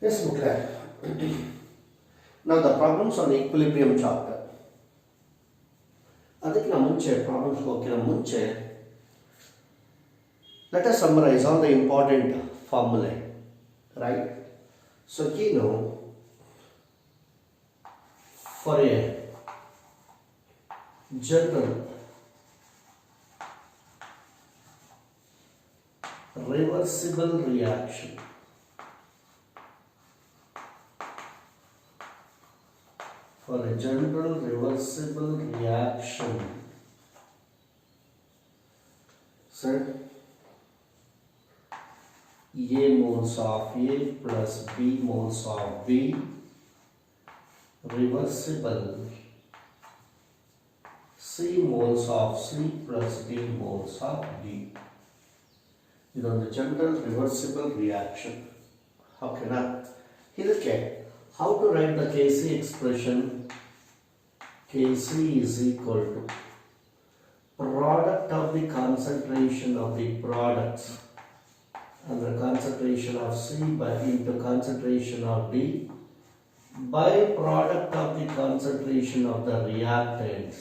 Yes, Mukla. Now the problems on equilibrium chapter. ಅದಕ್ಕಿಂತ ಮುಂಚೆ ಪ್ರಾಬ್ಲಮ್ಸ್ಗೆ ಹೋಗೋಕ್ಕಿಂತ ಮುಂಚೆ let us summarize all the important formulae, right? So Kino, for a general reversible reaction, for a general reversible reaction, so A moles of A plus B moles of B reversible, C moles of C plus D moles of D. This is the general reversible reaction. Okay, now here how to write the Kc expression? Kc is equal to product of the concentration of the products and the concentration of C by into concentration of D by product of the concentration of the reactants,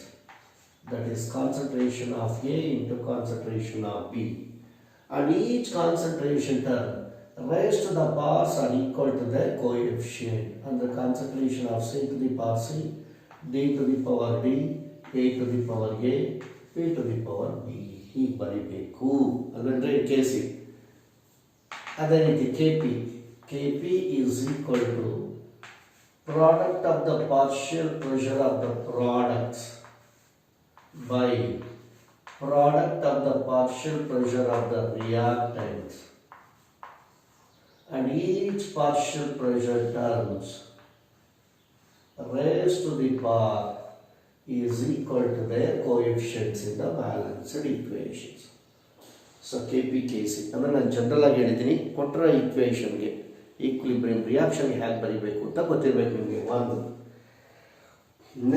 that is concentration of A into concentration of B, and each concentration term raised to the powers are equal to their coefficient, and the concentration of C to the power C, D to the power D, A to the power A, B to the power B. ಹೀಗೆ ಬರೀಬೇಕು ಅಂದರೆ Kc. ಅದೇ ರೀತಿ Kp is equal to product of the partial pressure of the products by product of the partial pressure of the reactants, and each partial pressure terms raised to the power is equal to their coefficients in the balanced equations. So Kp Kc ಅಂದರೆ ನಾನು general ಆಗಿ ಹೇಳಿದ್ದೀನಿ, ಕೊಟ್ಟರೆ ಈಕ್ವೇಷನ್ಗೆ equilibrium ರಿಯಾಕ್ಷನ್ಗೆ ಹೇಗೆ ಬರೀಬೇಕು ಅಂತ ಗೊತ್ತಿರಬೇಕು ನಿಮಗೆ ಒಂದು.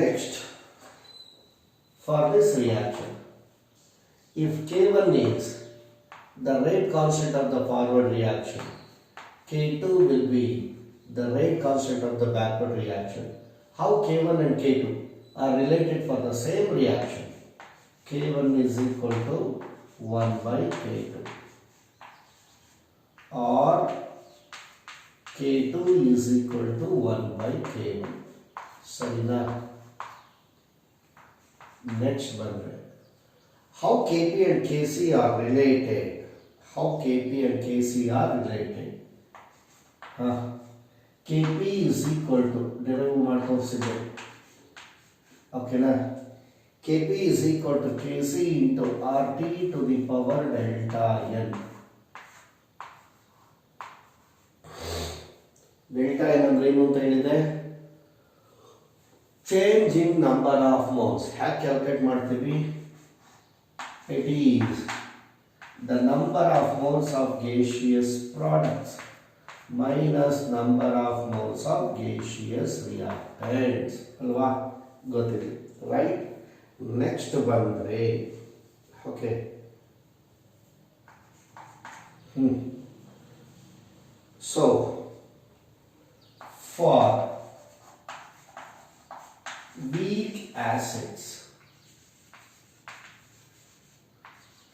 Next, for this reaction, if K1 is the rate constant of the forward reaction, K2 will be the rate constant of the backward reaction. How K1 and K2 are related for the same reaction? K1 is equal to 1 by K2, or K2 is equal to 1 by K1. Sarina. Next one. How Kp and Kc are related? How Kp and Kc are related? Kp is equal to, derive ಮಾಡ್ಕೊಳ್ಸಿದ್ದೆ, ಓಕೆನಾ? Kp is equal to Kc into RT to the power delta N. Delta N ಅಂದ್ರೆ ಏನು ಅಂತ ಹೇಳಿದೆ? Change in number of moles. ಹ್ಯಾಗೆ calculate ಮಾಡ್ತೀವಿ? It is the number of moles of gaseous products minus number of moles of gaseous reactants. ಅಲ್ವಾ? ಗೊತ್ತಿದೆ, right? Next ಬಂದರೆ okay, so for weak acids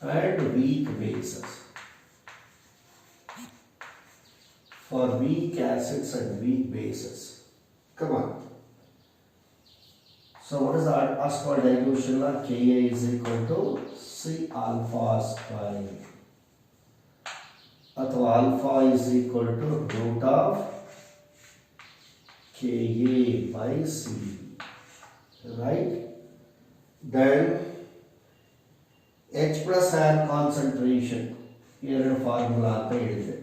and weak bases, for weak acids and weak bases, come on. So what is the Asphalt dilution law? Ka is equal to C alpha square, ಅಥವಾ alpha is equal to root of Ka by C, right? Then H plus ion concentration, ಎರಡು formula ಅಂತ ಹೇಳಿದೆ.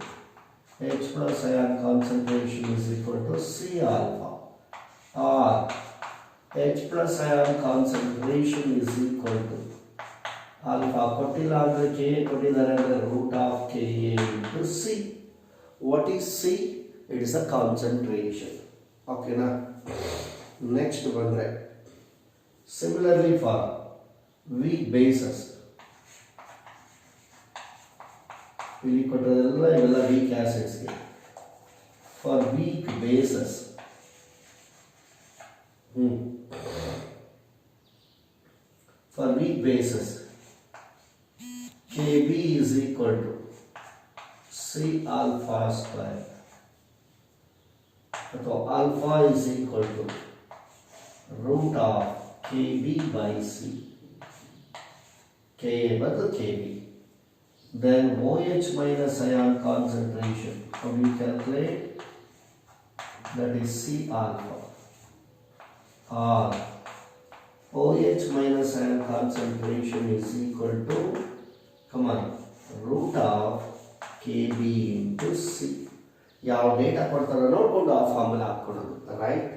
H plus ion concentration is equal to C alpha, or H plus ion concentration is equal to alpha ಕೊಟ್ಟಿಲ್ಲ ಅಂದರೆ K ಕೊಟ್ಟಿದ್ದಾರೆ ಅಂದರೆ root of Ka into C. What is C? It is a concentration. ಓಕೆನಾ? Next ಬಂದರೆ similarly for weak bases, ಇಲ್ಲಿ ಕೊಟ್ಟಿರೋದೆಲ್ಲ ಇವೆಲ್ಲ weak ಆಸಿಡ್ಸ್ಗೆ. for weak bases. For weak bases, Kb is equal to C alpha square. So alpha is equal to root of Kb by C. Ka badu Kb. Then OH minus ion concentration. How do you calculate? That is C alpha. Or OH minus ion concentration is equal to, root of Kb into C. ಯಾವ data ಕೊಡ್ತಾರೋ ನೋಡ್ಕೊಂಡು ಆ formula ಹಾಕ್ಕೊಡೋದು, right?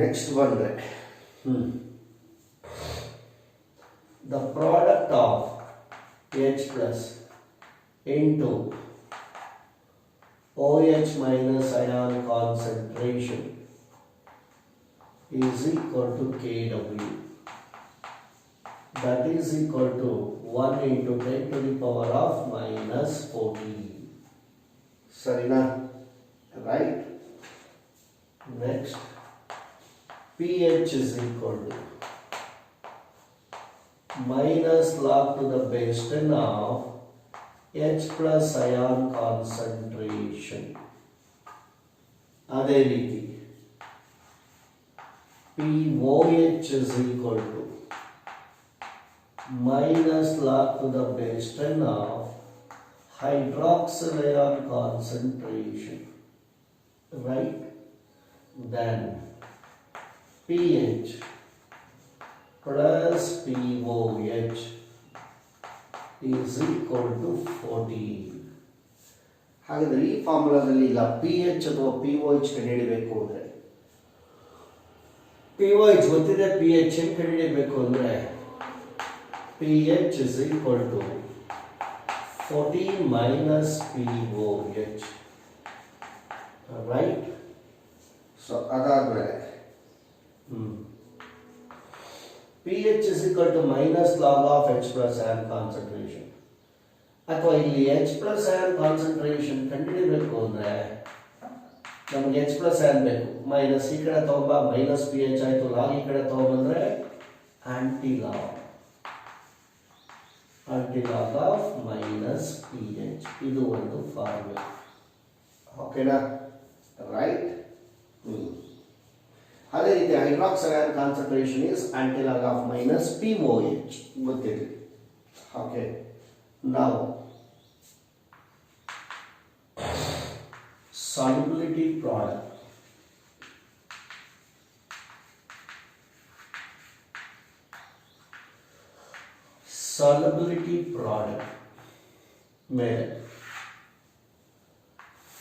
Next ಬಂದರೆ the product of H plus into OH minus ion concentration is equal to Kw. That is equal to 1 into 10 to the power of minus 14. Sarina, right? Next, pH is equal to minus log to the base 10 of H plus ion concentration. ಅದೇ ರೀತಿ POH is equal to minus log to the base 10 of hydroxyl ion concentration, right? Then pH plus POH is equal to 14. ಹಾಗಾದರೆ ಈ ಫಾರ್ಮುಲಾದಲ್ಲಿ ಇಲ್ಲ pH ಅಥವಾ POH ಕಂಡುಹಿಡಿಯಬೇಕು ಅಂದರೆ, POH ಗೊತ್ತಿದೆ, pH ಏನು ಕಂಡುಹಿಡಿಯಬೇಕು ಅಂದರೆ pH is equal to 14 minus POH, right? So ಅದಾದ್ಮೇಲೆ pH is equal to minus log of H plus ion concentration. ಅಥವಾ ಇಲ್ಲಿ H plus ion concentration ಕಂಡುಹಿಡಿಯಬೇಕು ಅಂದರೆ ನಮಗೆ H plus ion ಬೇಕು, ಮೈನಸ್ ಈ ಕಡೆ ತಗೊಂಬ ಮೈನಸ್ pH ಆಯಿತು, ಲಾಗ್ ಈ ಕಡೆ ತಗೊಂಬಂದ್ರೆ anti log of minus pH. ಇದು ಒಂದು ಫಾರ್ಮುಲಾ, ಓಕೆನಾ, ರೈಟ್? ಅದೇ ರೀತಿ hydroxide ion concentration is antilog of minus POH ಗೊತ್ತಿರಲಿ. ಓಕೆ, ನಾವು solubility product. Solubility product made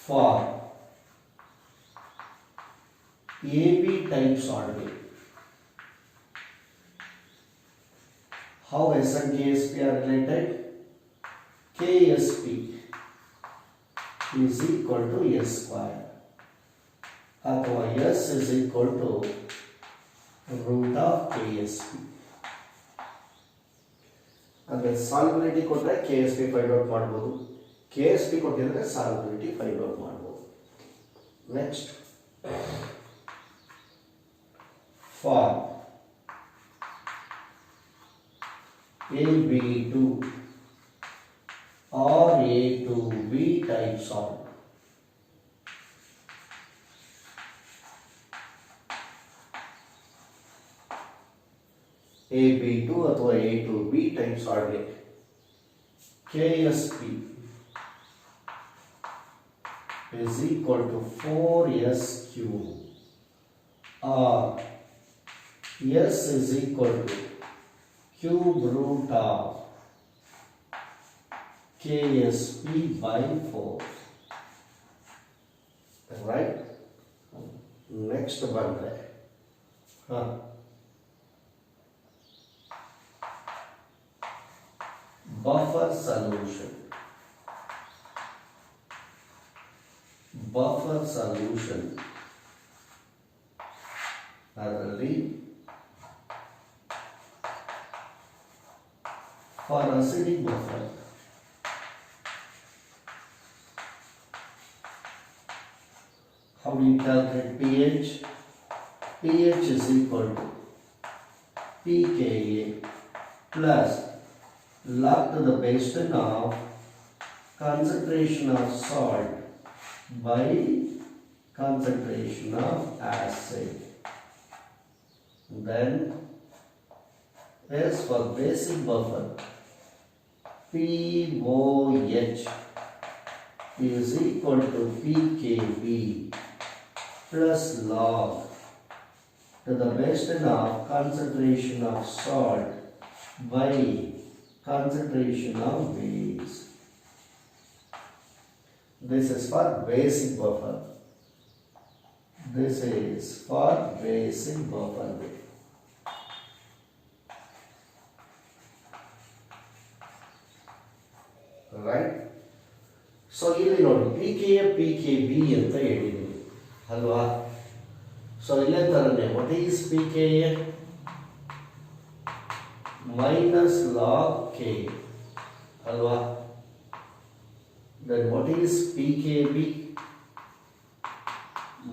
for AB type solvent. How S and KSP are related? KSP is equal to S square, ಅಥವಾ S is equal to root of KSP. ಅಂದರೆ solubility ಕೊಟ್ಟರೆ KSP find out ಮಾಡ್ಬೋದು, KSP ಕೊಟ್ಟಿದ್ರೆ solubility find out ಮಾಡ್ಬೋದು. Next, for AB2 or A2B type solvent, AB2 ಅಥವಾ A2B type solvent, KSP is equal to 4S cube, or S is equal to cube root of KSP by 4, right? Next ಬಂದ್ರೆ buffer solution. Buffer solution ಅದರಲ್ಲಿ for acidic buffer How do you calculate pH? pH is equal to pKa plus log to the base 10 of concentration of salt by concentration of acid. Then S for basic buffer, POH is equal to pKb plus log to the base 10 of concentration of salt by concentration of base. This is for basic buffer. This is for basic buffer. Right? So ಇಲ್ಲಿ ನೋಡಿ pKa pKb ಅಂತ ಹೇಳಿದ್ದೀನಿ ಅಲ್ವಾ. So ಇಲ್ಲೇ ತರನೇ what is pKa minus log K ಅಲ್ವಾ. Then what is pKb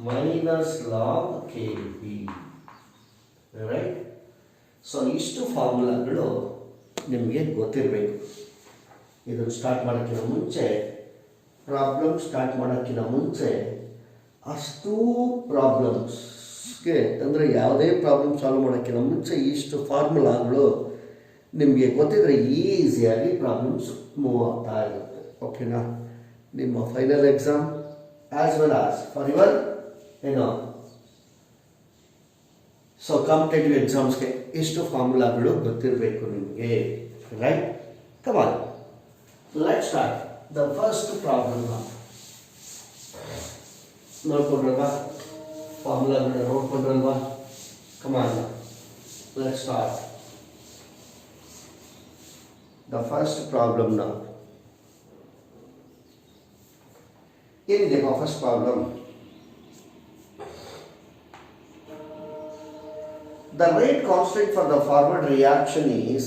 minus log Kb, right? So ಇಷ್ಟು ಫಾರ್ಮುಲಾಗಳು ನಿಮಗೆ ಗೊತ್ತಿರಬೇಕು. ಇದನ್ನು ಸ್ಟಾರ್ಟ್ ಮಾಡೋಕ್ಕಿಂತ ಮುಂಚೆ, ಪ್ರಾಬ್ಲಮ್ ಸ್ಟಾರ್ಟ್ ಮಾಡೋಕ್ಕಿಂತ ಮುಂಚೆ ಅಷ್ಟು ಪ್ರಾಬ್ಲಮ್ಸ್ಗೆ ಅಂದರೆ ಯಾವುದೇ ಪ್ರಾಬ್ಲಮ್ ಸಾಲ್ವ್ ಮಾಡೋಕ್ಕಿಂತ ಮುಂಚೆ ಇಷ್ಟು ಫಾರ್ಮುಲಾಗಳು ನಿಮಗೆ ಗೊತ್ತಿದ್ರೆ ಈಸಿಯಾಗಿ ಪ್ರಾಬ್ಲಮ್ಸ್ ಮೂವ್ ಆಗ್ತಾ ಇರುತ್ತೆ. ಓಕೆನಾ? ನಿಮ್ಮ final exam as well as for your so competitive ಎಕ್ಸಾಮ್ಸ್ಗೆ ಇಷ್ಟು ಫಾರ್ಮುಲಾಗಳು ಗೊತ್ತಿರಬೇಕು ನಿಮಗೆ. Right? Come on, let's start the first problem. ನೋಡ್ಕೊಂಡ್ರಲ್ವಾ ಫಾರ್ಮುಲಾಗಳನ್ನ? ನೋಡ್ಕೊಂಡ್ರಲ್ವಾ? Come on, let's start the first problem. ನಾವು ಏನಿದೆ first problem? The rate constant for the forward reaction is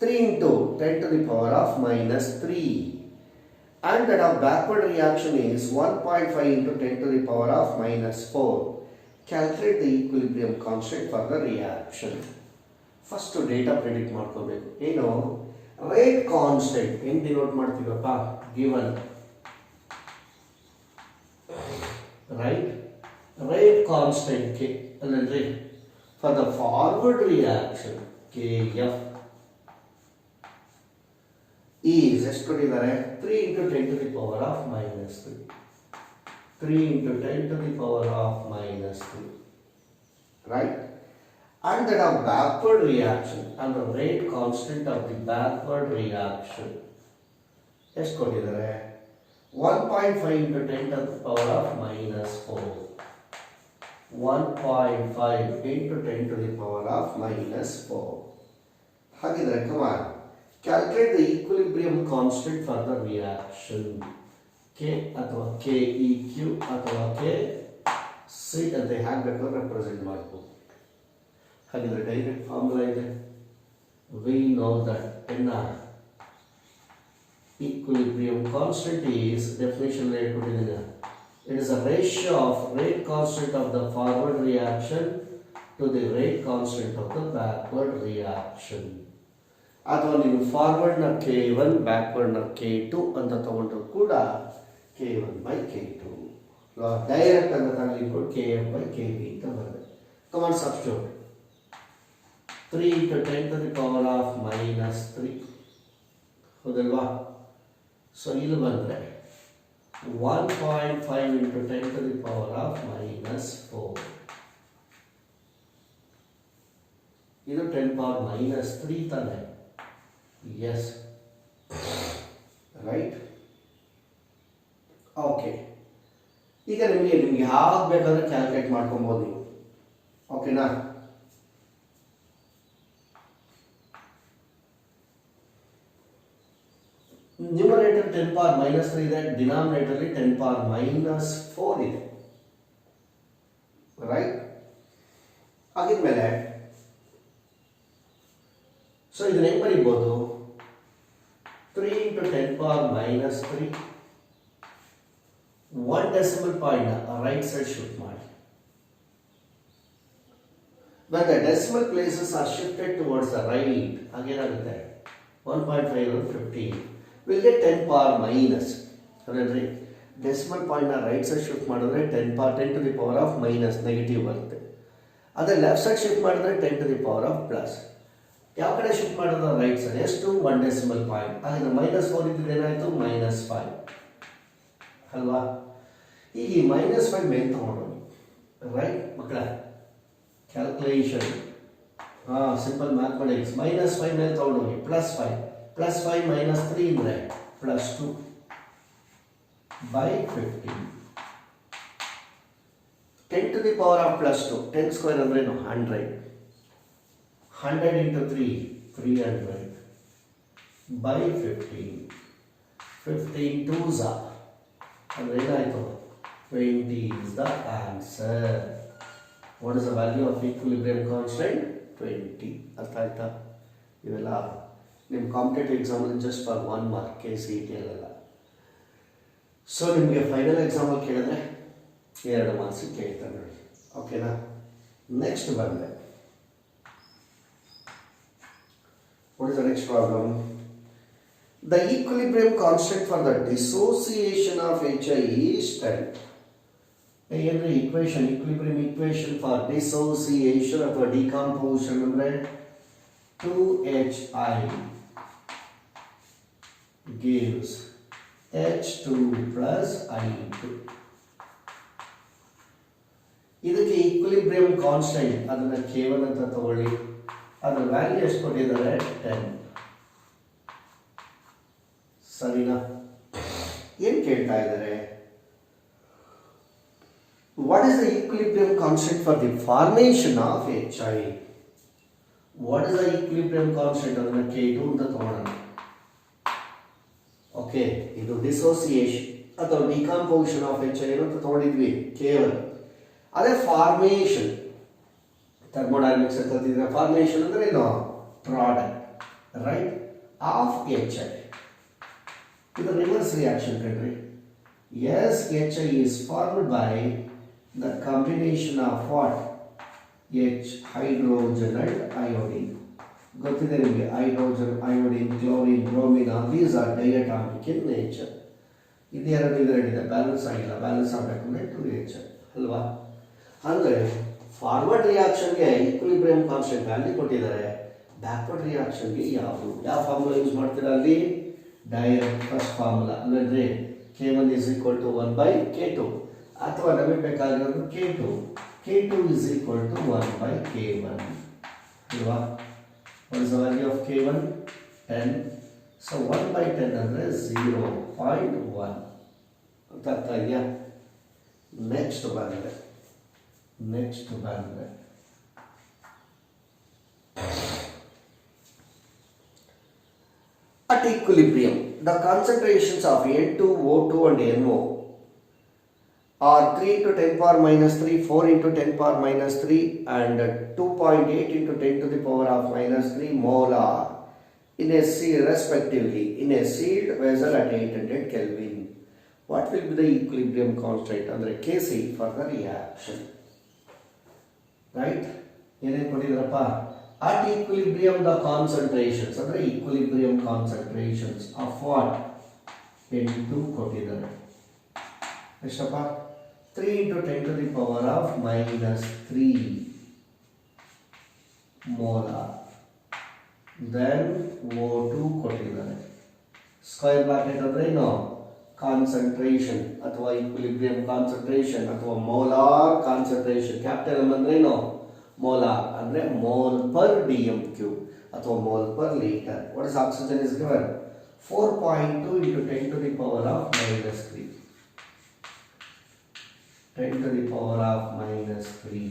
3 into 10 to the power of minus 3, and that of backward reaction is 1.5 into 10 to the power of minus 4. Calculate the equilibrium constant for the reaction. First data predict ಮಾಡ್ಕೋಬೇಕು. ಏನು? rate constant ಹೆಂಗೆ denote ಮಾಡ್ತೀವಪ್ಪ? given, right? rate constant K ಅಲ್ಲಂದ್ರೆ for the forward reaction Kf is ಎಷ್ಟು ಕೊಟ್ಟಿದ್ದಾರೆ? 3 into 10 to the power of minus 3. 3 into 10 to the power of minus 3. Right? And that of backward reaction, and the rate constant of the backward reaction ಎಷ್ಟು ಕೊಟ್ಟಿದ್ದಾರೆ? 1.5 into 10 to the power of minus 4. 1.5 into 10 to the power of minus 4. ಹಾಗಿದ್ರೆ come on, calculate the equilibrium constant for the reaction. K ಅಥವಾ KEQ ಅಥವಾ KC ಅಂತ ಹೇಗೆ ಬೇಕಾದ್ರೂ represent ಮಾಡ್ಬೋದು. ಹಾಗಿದ್ರೆ ಡೈರೆಕ್ಟ್ ಫಾರ್ಮುಲಾ ಇದೆ. we know that equilibrium constant is definition ಕೊಟ್ಟಿದ್ದೀನಿ. It is a ratio of rate constant of the forward reaction to the rate constant of the backward reaction. ಅಥವಾ ನೀವು ಫಾರ್ವರ್ಡ್ ನ K1 ಬ್ಯಾಕ್ವರ್ಡ್ ನ K2 ಅಂತ ತಗೊಂಡ್ರು ಕೂಡ K1 by K2 direct ಅಂತ ತಗೊಂಡು Kf by Kb ಅಂತ ಬರುತ್ತೆ. Command substitute 3 into 10 to the power of minus 3 ಹೌದಲ್ವಾ? ಸೊ ಇಲ್ಲಿ ಬಂದರೆ 1.5 into 10 to the power of minus 4. ಇದು 10 power minus 3 ತಾನೆ? Yes. Right? Okay. ಈಗ ನಿಮಗೆ ಯಾವಾಗ ಬೇಕಾದ್ರೆ ಕ್ಯಾಲ್ಕುಲೇಟ್ ಮಾಡ್ಕೊಬೋದು ನೀವು. ಓಕೆನಾ? ನ್ಯೂಮರೇಟರ್ 10 power minus 3 ಇದೆ, ಡಿನಾಮಿನೇಟರ್ 10 power minus 4 ಇದೆ. ರೈಟ್? ಆಗಿದ್ಮೇಲೆ ಸೊ ಇದನ್ನ ಹೆಂಗೆ ಬರೀಬಹುದು? 3 into 10 power minus 3 1 decimal point right side shift ಮಾಡಿ. When the decimal places are shifted towards the right, ಆಗೇನಾಗುತ್ತೆ 1.5 or 15, we'll get 10 power minus. ಅಂದರೆ decimal ಪಾಯಿಂಟ್ನ right side shift ಮಾಡಿದ್ರೆ 10 to the power of minus negative ಬರುತ್ತೆ. ಅದೇ left side shift ಮಾಡಿದ್ರೆ 10 to the power of plus. ಯಾವ ಕಡೆ shift ಮಾಡೋದು right side ಎಷ್ಟು 1 ಡೆಸಿಮಲ್ ಪಾಯಿಂಟ್. ಹಾಗಾದ್ರೆ -4 ಇದ್ದಿದ್ದು ಏನಾಯಿತು -5 ಅಲ್ವಾ. ಈಗ ಈ -5 ಮೇಲೆ ತಗೊಂಡೋಗಿ ರೈಟ್ ಮಕ್ಕಳ ಕ್ಯಾಲ್ಕುಲೇಷನ್ ಸಿಂಪಲ್ ಮ್ಯಾಥಮೆಟಿಕ್ಸ್ -5 ಮೇಲೆ ತಗೊಂಡೋಗಿ +5 -3 ಅಂದರೆ +2 by 15. 10 to the power of +2, 10 square ಅಂದರೆ 100. 100 into 3, 300 by 15. 15 2s ಅಂದರೆ ಏನಾಯಿತು 20 is the answer. What is the value of equilibrium constant? 20. ಅರ್ಥ ಆಯ್ತಾ? ಇವೆಲ್ಲ ನಿಮ್ಮ ಕಾಂಪಿಟೇಟಿವ್ ಎಕ್ಸಾಮಲ್ಲಿ ಜಸ್ಟ್ ಫಾರ್ 1 ಮಾರ್ಕ್ KCET ಅಲ್ಲ. ಸೊ ನಿಮಗೆ ಫೈನಲ್ ಎಕ್ಸಾಮಲ್ಲಿ ಕೇಳಿದ್ರೆ 2 ಮಾರ್ಕ್ಸಿಗೆ ಕೇಳ್ತಾರೆ ನೋಡಿ. ಓಕೆನಾ. ನೆಕ್ಸ್ಟ್ ಬಂದೆ. What is the next problem? The equilibrium constant for the dissociation of HI is 10. ಏನ್ರಿ equation for dissociation ಅಥವಾ decomposition ಅಂದರೆ 2HI gives H2 plus I2. ಇದಕ್ಕೆ ಈಕ್ವಿಲಿಬ್ರಿಯಂ ಕಾನ್ಸ್ಟೆಂಟ್ ಅದನ್ನ K1 ಅಂತ ತಗೊಳ್ಳಿ. ಅದರ ವ್ಯಾಲ್ಯೂ ಎಷ್ಟು ಕೊಟ್ಟಿದ್ದಾರೆ 10. ಸರಿನಾ. ಏನು ಕೇಳ್ತಾ ಇದ್ದಾರೆ? What is the equilibrium constant for the formation of HI? What is the equilibrium constant? ಅದನ್ನ K2 ಅಂತ ತಗೊಳ್ಳೋಣ. ಓಕೆ, ಇದು ಡಿಸೋಸಿಯೇಷನ್ ಅಥವಾ ಡಿಕಂಪೋಸಿಷನ್ ಆಫ್ HI ಅಂತ ತಗೊಂಡಿದ್ವಿ K1. ಅದೇ ಫಾರ್ಮೇಷನ್ ಥರ್ಮೋಡೈನಮಿಕ್ಸ್ ಅಂತ ಕಲ್ತಿದ್ರೆ ಫಾರ್ಮೇಷನ್ ಅಂದ್ರೆ ಏನು ಪ್ರಾಡಕ್ಟ್ ರೈಟ್ ಆಫ್ HI. ಇದು ರಿವರ್ಸ್ ರಿಯಾಕ್ಷನ್ ಕಣ್ರಿ. Yes, HI is formed by the combination of what? H hydrogen and iodine. ಗೊತ್ತಿದೆ ನಿಮಗೆ hydrogen iodine chlorine bromine these are diatomic in nature. ಇದು ಇದೆರಡಿದೆ balance ಆಗಿಲ್ಲ. ಬ್ಯಾಲೆನ್ಸ್ ಆಗಬೇಕು ಅಂದರೆ 2H ಅಲ್ವಾ. ಅಂದರೆ ಫಾರ್ವರ್ಡ್ ರಿಯಾಕ್ಷನ್ಗೆ ಈಕ್ವಿಲಿಬ್ರಿಯಂ ಕಾನ್ಸ್ಟೆಂಟ್ ವ್ಯಾಲ್ಯೂ ಕೊಟ್ಟಿದ್ದಾರೆ. ಬ್ಯಾಕ್ವರ್ಡ್ ರಿಯಾಕ್ಷನ್ಗೆ ಯಾವ ಫಾರ್ಮುಲಾ ಯೂಸ್ ಮಾಡ್ತೀರಾ ಅಲ್ಲಿ? ಡೈರೆಕ್ಟ್ ಫಸ್ಟ್ ಫಾರ್ಮುಲಾ ಅಂದರೆ K1 is equal to 1 by K2 ಅಥವಾ ನಮಗೆ ಬೇಕಾಗಿರೋದು K2 is equal to 1 by K1 ಅಲ್ವಾ. What is the value of K1? 10. So 1 by 10 ಅಂದರೆ 0.1 ಅಂತ ಅರ್ಥ ಇದೆಯಾ. ನೆಕ್ಸ್ಟ್ ಬಂದರೆ at equilibrium the concentrations of N2, O2 and NO are 3 into 10 power minus 3, 4 into 10 power minus 3 and 2.8 into 10 to the power of minus 3 molar in a seal respectively in a sealed vessel at 800 Kelvin. What will be the equilibrium constant under Kc for the reaction? Right? ಏನೇನು ಕೊಟ್ಟಿದ್ರಪ್ಪ? At equilibrium the concentrations ಅಂದರೆ equilibrium concentrations of what? N2 ಕೊಟ್ಟಿದ್ದಾರೆ. ಎಷ್ಟಪ್ಪ? 3 into 10 to the power of minus 3 molar. Then O2 ಕೊಟ್ಟಿದ್ದಾರೆ. Square bracket ಅಂದರೆ ಏನು? Concentration ಅಥವಾ equilibrium concentration ಅಥವಾ molar concentration. Capital M ಅಂದ್ರೆ ಏನು? ಮೋಲಾರ್ ಅಂದರೆ ಮೋಲ್ ಪರ್ dm³ ಅಥವಾ mole per litre. What is oxygen is given 4.2 into 10 to the power of minus 3. 10 to the power of minus 3,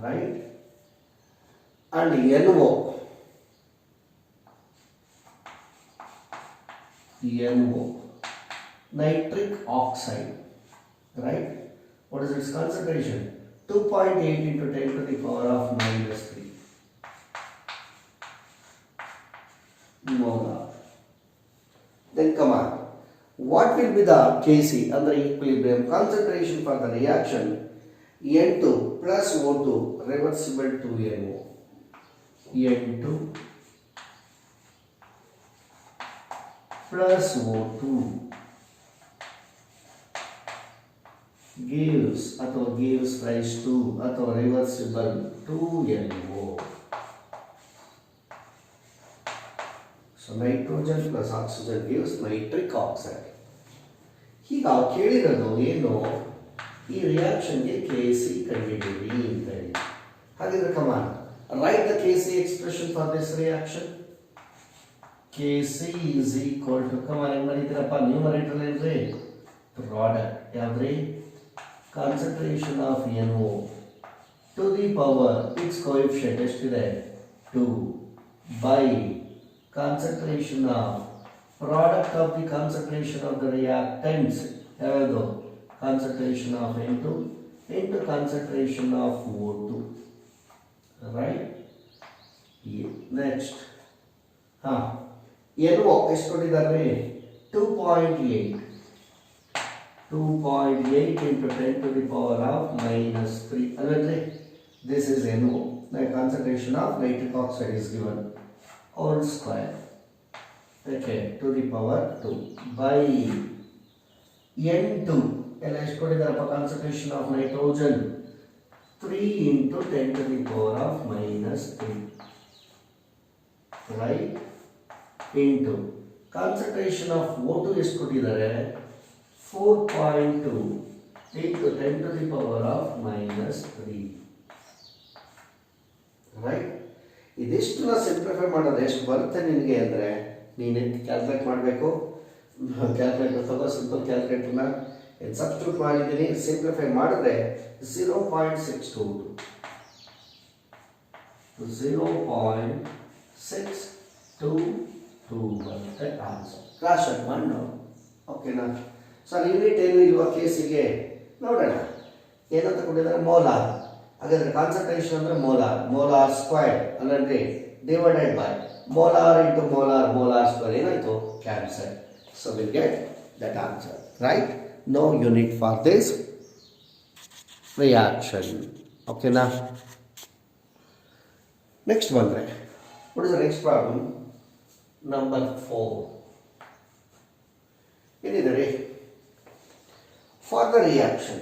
right? And NO nitric oxide, right? What is its concentration? 2.8 into 10 to the power of minus 3 molar. Then come on, What will be the Kc under equilibrium concentration for the reaction N2 plus O2 reversible to NO. N2 plus O2 gives rise to reversible to NO. So nitrogen plus oxygen gives nitric oxide. ಈಗ ಕೇಳಿರೋದು ಏನು, ಈ ರಿಯಾಕ್ಷನ್ಗೆ Kc ಕಂಡುಹಿಡಿಯಿರಿ ಅಂತ ಹೇಳಿ. ಹಾಗಿದ್ರೆ come on write the Kc expression for this reaction. Kc is equal to come on ಹೆಂಗ್ ಬರೀತೀರಪ್ಪ, numerator ಏನ್ರಿ ಪ್ರಾಡಕ್ಟ್ ಯಾವ್ದ್ರಿ concentration of NO to the power its coefficient ಎಷ್ಟಿದೆ 2 by concentration of product of the concentration of the reactants ಯಾವುದು concentration of N2 into concentration of O2, right? Next NO ಎಷ್ಟು ಕೊಟ್ಟಿದ್ದಾರೆ 2.8 into 10 to the power of minus 3 already. This is NO. The concentration of nitric oxide is given whole square, okay, to the power 2 by N2 ಎಲ್ಲ ಎಷ್ಟು ಕೊಟ್ಟಿದ್ದಾರಪ್ಪ concentration of nitrogen 3 into 10 to the power of minus 3, right, into concentration of O2 ಎಷ್ಟು ಕೊಟ್ಟಿದ್ದಾರೆ 4.2 into 10 to the power of minus 3, right? ಇದಿಷ್ಟನ್ನ simplify ಮಾಡೋದು ಎಷ್ಟು ಬರುತ್ತೆ ನಿನಗೆ ಅಂದರೆ ನೀನು ಕ್ಯಾಲ್ಕುಲೇಟ್ ಮಾಡಬೇಕು. ಕ್ಯಾಲ್ಕುಲೇಟರ್ ತಗೋ, ಸಿಂಪಲ್ ಕ್ಯಾಲ್ಕುಲೇಟರ್ನ ಸಬ್ಸ್ಟಿಟ್ಯೂಟ್ ಮಾಡಿದ್ದೀನಿ. ಸಿಂಪ್ಲಿಫೈ ಮಾಡಿದ್ರೆ 0.622 ಬರುತ್ತೆ ಆನ್ಸರ್. ಕ್ರಾಸ್ ಚೆಕ್ ಮಾಡಿ ನೋಡು, ಓಕೆನಾ? ಸರ್ ಯೂನಿಟ್ ಏನು ಇಲ್ವಾ ಕೇಸಿಗೆ ನೋಡೋಣ. ಏನಂತ ಕೊಟ್ಟಿದ್ದಾರೆ ಮೋಲಾರ್. ಹಾಗಾದ್ರೆ ಕಾನ್ಸಂಟ್ರೇಷನ್ ಅಂದರೆ ಮೋಲಾರ್ ಸ್ಕ್ವೇರ್ ಅಂದರೆ divided by molar into molar square ಏನಾಯ್ತು cancel. So we'll get that answer, right? No unit for this reaction. Okay now. Next one, right? What is the next problem? Number 4. ಏನಿದೆ for the reaction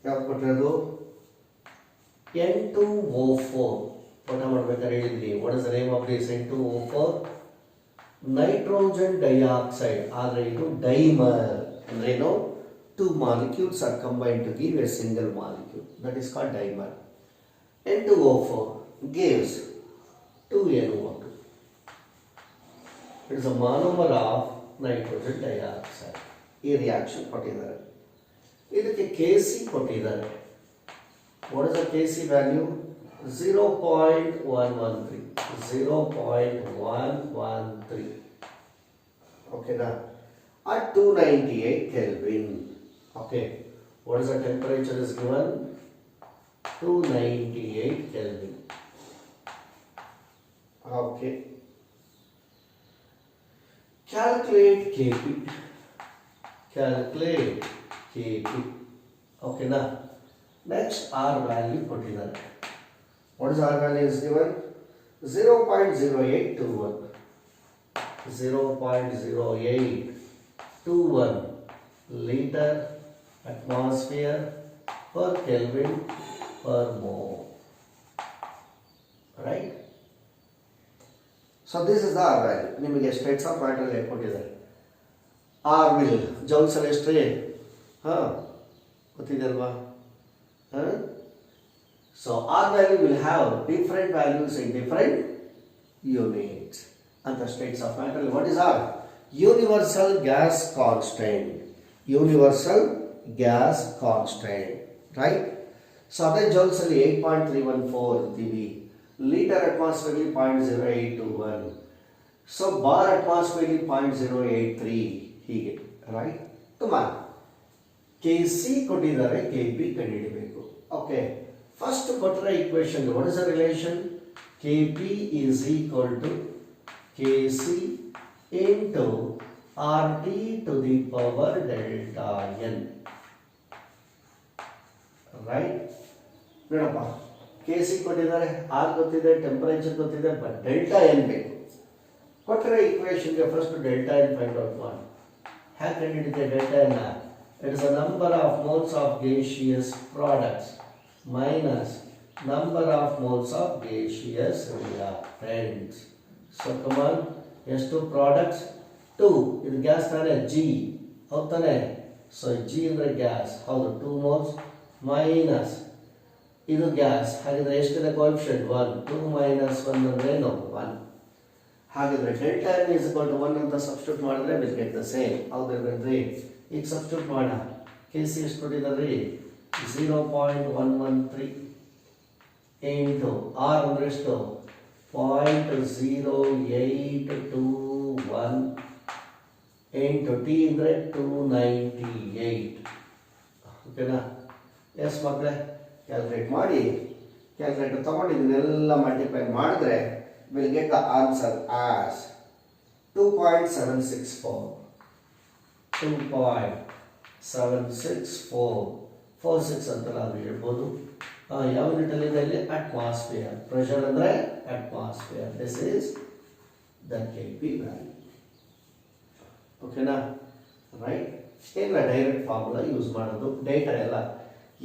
ಯಾವ್ದು ಕೊಟ್ಟಿರೋದು N2O4 what ಹೇಳಿದ್ವಿ. What is the name of this N2O4? Nitrogen dioxide. ಆದರೆ ಇದು dimer ಅಂದ್ರೇನು, 2 molecules are combined to give a single molecule, that is called dimer. N2O4 gives 2NO2. It is a monomer of nitrogen dioxide. ಈ reaction ಕೊಟ್ಟಿದ್ದಾರೆ. ಇದಕ್ಕೆ Kc ಕೊಟ್ಟಿದ್ದಾರೆ. What is the Kc value? 0.113. Okay now, at 298 Kelvin. Okay, what is the temperature is given? 298 Kelvin. Okay, calculate Kp. Okay now, next R value ಕೊಟ್ಟಿದ್ದಾರೆ. What is R value is given? 0.0821. 0.0821 liter atmosphere per Kelvin per mole. Right? So this is the R value. ನಿಮಗೆ States of matter ಕೊಟ್ಟಿದ್ದಾರೆ. R will joules ಅಲ್ಲಿ ಎಷ್ಟ್ರಿ ಗೊತ್ತಿದೆ ಅಲ್ವಾ? So R value will have different values in different units. And the states of matter, what is R? Universal gas constant. Universal gas constant, right? So that joules ಅಲ್ಲಿ 8.314 dB. Liter atmosphere 0.0821. So bar atmosphere 0.083 ಹೀಗೆ, right? Come on. Kc ಕೊಟ್ಟಿದ್ದಾರೆ, Kp ಕಂಡುಹಿಡಿಯಬೇಕು. Okay. First ಕೊಟ್ಟರೆ equation, what is the relation? Kp is equal to Kc into RT to the power delta N. Right? ನೋಡಪ್ಪ, K C ಕೊಟ್ಟಿದ್ದಾರೆ, R ಗೊತ್ತಿದೆ, temperature ಗೊತ್ತಿದೆ, but delta N ಬೇಕು. ಕೊಟ್ಟರೆ ಇಕ್ವೇಶನ್ಗೆ first delta N find out ಮಾಡಿ. ಹ್ಯಾಗೆ ಕಂಡುಹಿಡಿದೆ delta N? It is a number of moles of gaseous products minus number of moles of gaseous reactants. So come on, ಎಷ್ಟು products? 2. ಇದು gas ತಾನೆ, G ಹೌದು ತಾನೆ? ಸೊ G ಅಂದರೆ gas, ಹೌದು, 2 moles ಮೈನಸ್ ಇದು ಗ್ಯಾಸ್, ಹಾಗಿದ್ರೆ ಎಷ್ಟಿದೆ ಕೋಎಫಿಷಿಯಂಟ್? 1. 2 ಮೈನಸ್ 1 ಅಂದರೆ ಏನು? 1. ಹಾಗಿದ್ರೆ delta n is equal to 1 ಅಂತ ಸಬ್ಸ್ಟಿಟ್ಯೂಟ್ ಮಾಡಿದ್ರೆ ವಿಲ್ ಗೆಟ್ ದ ಸೇಮ್. ಹೌದಿಲ್ರಿ? ಈಗ ಸಬ್ಸ್ಟಿಟ್ಯೂಟ್ ಮಾಡೋಣ. ಕೆ ಸಿ ಎಷ್ಟು ಕೊಟ್ಟಿದ್ದಾರೆ? 0.113 into R ಅಂದ್ರೆ ಎಷ್ಟು? 0.0821 into T ಅಂದರೆ 298. ಓಕೆನಾ? ಎಸ್ ಮಕ್ಕಳೇ, ಕ್ಯಾಲ್ಕುಲೇಟ್ ಮಾಡಿ. ಕ್ಯಾಲ್ಕುಲೇಟರ್ ತಗೊಂಡು ಇದನ್ನೆಲ್ಲ ಮಲ್ಟಿಪ್ಲೈ ಮಾಡಿದ್ರೆ will get the answer as 2.764. 2.76446 ಅಂತ ನಾವು ಹೇಳ್ಬೋದು. ಯಾವ ಯೂನಿಟಲ್ಲಿದೆ ಇಲ್ಲಿ? ಅಟ್ಮಾಸ್ಫಿಯರ್. ಪ್ರೆಷರ್ ಅಂದರೆ atmosphere. This is the K P value. ಓಕೆನಾ? ರೈಟ್? ಏನಿಲ್ಲ, ಡೈರೆಕ್ಟ್ ಫಾರ್ಮುಲಾ ಯೂಸ್ ಮಾಡೋದು. ಡೇಟಾ ಎಲ್ಲ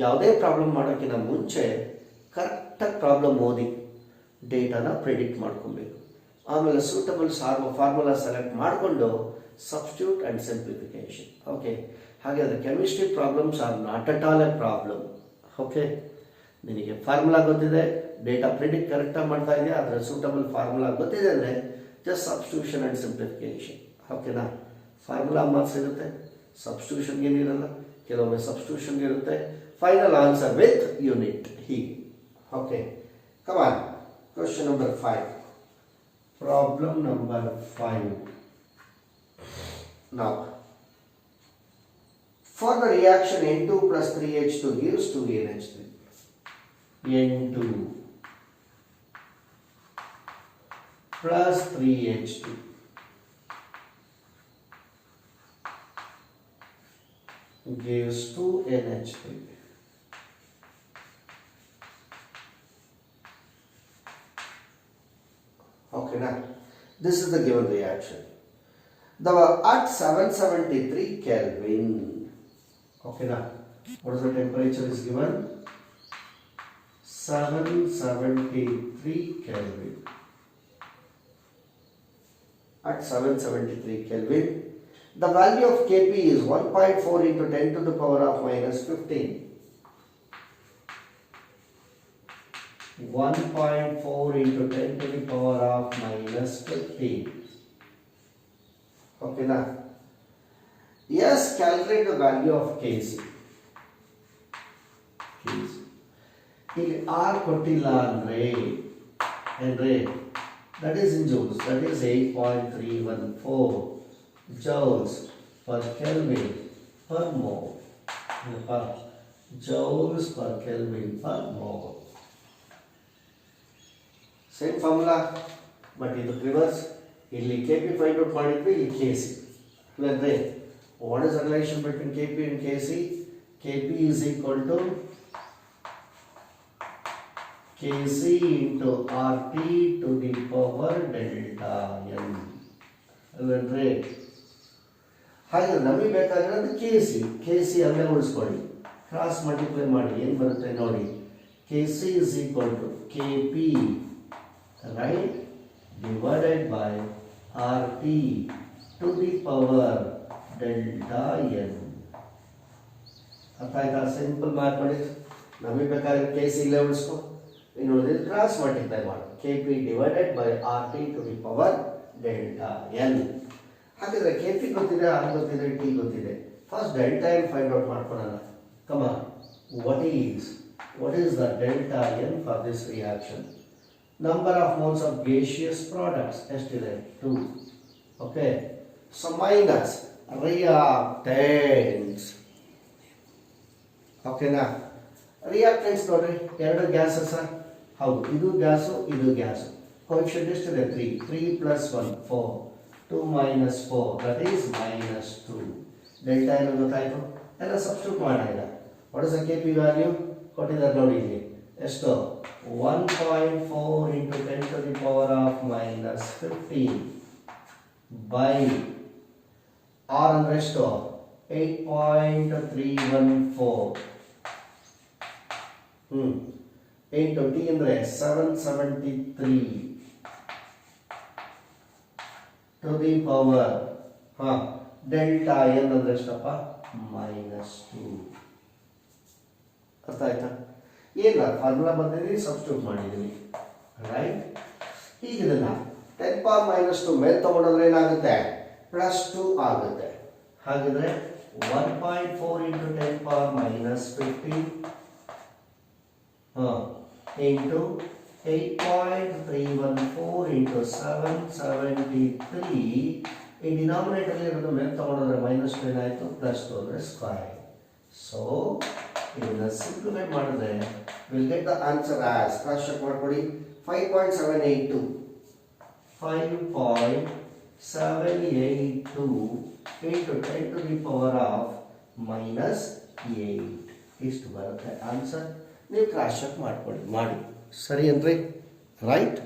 ಯಾವುದೇ ಪ್ರಾಬ್ಲಮ್ ಮಾಡೋಕ್ಕಿಂತ ಮುಂಚೆ ಕರೆಕ್ಟಾಗಿ ಪ್ರಾಬ್ಲಮ್ ಓದಿ ಡೇಟಾನ ಪ್ರಿಡಿಕ್ಟ್ ಮಾಡ್ಕೊಬೇಕು. ಆಮೇಲೆ ಸೂಟಬಲ್ ಫಾರ್ಮುಲಾ ಸೆಲೆಕ್ಟ್ ಮಾಡಿಕೊಂಡು ಸಬ್ಸ್ಟಿಟ್ಯೂಟ್ ಆ್ಯಂಡ್ ಸಿಂಪ್ಲಿಫಿಕೇಶನ್. ಓಕೆ, ಹಾಗಾದರೆ chemistry problems R not at all A problem. Okay, ನಿನಗೆ ಫಾರ್ಮುಲಾ ಗೊತ್ತಿದೆ, ಡೇಟಾ ಪ್ರಿಡಿಕ್ಟ್ ಕರೆಕ್ಟಾಗಿ ಮಾಡ್ತಾ ಇದೆಯಾ, ಅದರ ಸೂಟಬಲ್ ಫಾರ್ಮುಲಾ ಗೊತ್ತಿದೆ ಅಂದರೆ ಜಸ್ಟ್ ಸಬ್ಸ್ಟಿಟ್ಯೂಷನ್ ಆ್ಯಂಡ್ ಸಿಂಪ್ಲಿಫಿಕೇಶನ್. ಓಕೆನಾ? ಫಾರ್ಮುಲಾ ಮಾರ್ಕ್ಸ್ ಇರುತ್ತೆ, ಸಬ್ಸ್ಟಿಟ್ಯೂಷನ್ಗೆ ಏನಿರಲ್ಲ, ಕೆಲವೊಮ್ಮೆ ಸಬ್ಸ್ಟಿಟ್ಯೂಷನ್ಗೆ ಇರುತ್ತೆ. ಫೈನಲ್ ಆನ್ಸರ್ ವಿತ್ ಯೂನಿಟ್ ಹೀಗೆ. Okay, come on. Question number 5. Problem number 5. Now, for the reaction N2 plus 3H2 gives 2NH3. N2 plus 3H2 gives 2NH3. Okay, now this is the given reaction. At 773 Kelvin. Okay, now what is the temperature is given? 773 Kelvin. At 773 Kelvin, the value of Kp is 1.4 into 10 to the power of minus 15. 1.4 into 10 to the power of minus 15. Okay, now yes, calculate the value of Kc. ಇಲ್ಲಿ R ಕೊಟ್ಟಿಲ್ಲ ಅಂದರೆ that is in joules, that is 8.314 joules per Kelvin per mole. Joules per Kelvin per mole. Same formula, but ಇದು reverse. ಇಲ್ಲಿ Kp find out ಮಾಡಿದ್ವಿ, ಇಲ್ಲಿ Kc. ಅಂದರೆ what is the relation between Kp and Kc? Kp is equal to Kc into RT to the power delta N. ಅಲ್ಲಂದ್ರೆ ಹಾಗೆ ನಮಗೆ ಬೇಕಾಗಿರೋದು Kc ಅಲ್ಲೇ ಉಳಿಸ್ಕೊಳ್ಳಿ, cross multiply ಮಾಡಿ ಏನು ಬರುತ್ತೆ ನೋಡಿ. Kc is equal to Kp, right, divided by RT to the power delta N. ಅರ್ಥ ಆಯ್ತಾ? Simple mathematics. ನಮಗೆ ಬೇಕಾದ್ರೆ Kc ಇಲ್ಲೇ ಉಳಿಸ್ಕೊ, ಇನ್ನು ಕ್ರಾಸ್ ಮಲ್ಟಿಪ್ಲೈ ಮಾಡಿ. Kp divided by RT to the power delta N. ಹಾಗಿದ್ರೆ Kp ಗೊತ್ತಿದೆ, R ಗೊತ್ತಿದೆ, T ಗೊತ್ತಿದೆ. First delta N find out ಮಾಡ್ಕೊಳ್ಳೋಣ. Come on, what is the delta N for this reaction? Number of moles of gaseous products ಎಷ್ಟಿದೆ? 2. Okay, so minus reactants. ಓಕೆನಾ? Reactants ನೋಡ್ರಿ, ಎರಡು gases. ಹೌದು, ಇದು ಗ್ಯಾಸು, ಇದು ಗ್ಯಾಸು. ಕೋಎಫಿಷಿಯಂಟ್ ಎಷ್ಟಿದೆ? 3. 3 + 1 4. 2 minus 4, that is minus 2. Delta ಏನು ಗೊತ್ತಾಯಿತು? ಎಲ್ಲ ಸಬ್ಸ್ಟಿಟ್ಯೂಟ್ ಮಾಡೋಣ. What is the K P value ಕೊಟ್ಟಿದ್ದಾರೆ ನೋಡಿ ಇಲ್ಲಿ. ಎಷ್ಟು? 1.4 into 10 to the power of minus 15 by r ಅಂದ್ರೆ ಎಷ್ಟು? 8.314 into t ಅಂದ್ರೆ 773 to the power delta N ಅಂದ್ರೆ ಎಷ್ಟಪ್ಪ? minus 2. ಅರ್ಥ ಆಯ್ತಾ? ಏನ ಫಾರ್ಮುಲಾ ಬಂದಿದ್ದೀವಿ, ಸಬ್ಸ್ಟಿಟ್ಯೂಟ್ ಮಾಡಿದ್ದೀವಿ, ರೈಟ್? ಈಗ ಇದನ್ನ 10 power minus 2 ಮೇಲೆ ತಗೊಂಡ್ರೆ ಏನಾಗುತ್ತೆ? ಪ್ಲಸ್ 2 ಆಗುತ್ತೆ. ಹಾಗಿದ್ರೆ 1.4 into 10 power minus 15 into 8.314 into 773 ಈ ಡಿನಾಮಿನೇಟರ್ ಇರೋದು ಮೇಲೆ ತಗೊಂಡ್ರೆ ಮೈನಸ್ 2 ಏನಾಯಿತು? ಪ್ಲಸ್ 2 ಅಂದರೆ ಸ್ಕ್ವೇರ್. ಸೊ ಇದನ್ನ ಸಿಂಪ್ಲಿಫೈ ಮಾಡಿದ್ರೆ will get the answer as, cross check ಮಾಡ್ಕೊಡಿ, 5.782 into 10 to the power of minus 8 ಇಷ್ಟು ಬರುತ್ತೆ ಆನ್ಸರ್. ನೀವು ಕ್ರಾಸ್ ಚೆಕ್ ಮಾಡ್ಕೊಳ್ಳಿ, ಮಾಡಿ ಸರಿ ಅನ್ರಿ, ರೈಟ್?